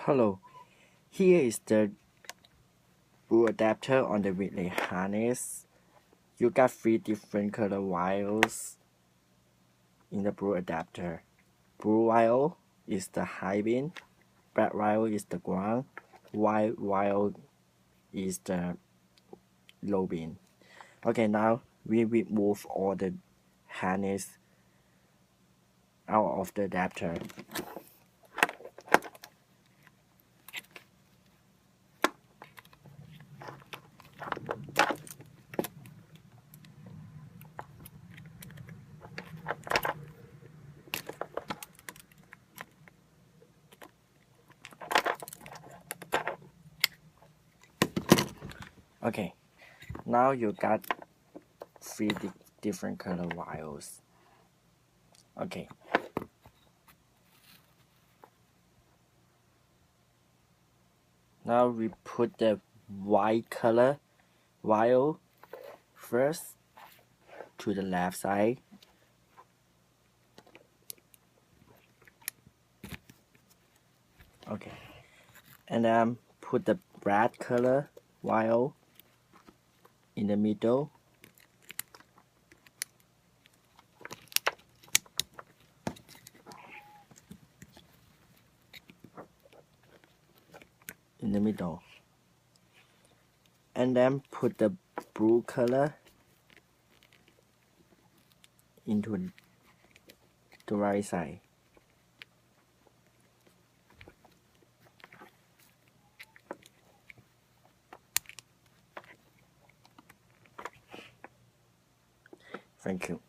Hello, here is the blue adapter on the relay harness. You got 3 different color wires in the blue adapter. Blue wire is the high bin, black wire is the ground, white wire is the low bin. Okay, now we remove all the harness out of the adapter. Okay, now you got 3 different color wires. Okay. Now we put the white color wire first to the left side. Okay. And then put the black color wire in the middle. And then put the blue color into the right side. Thank you.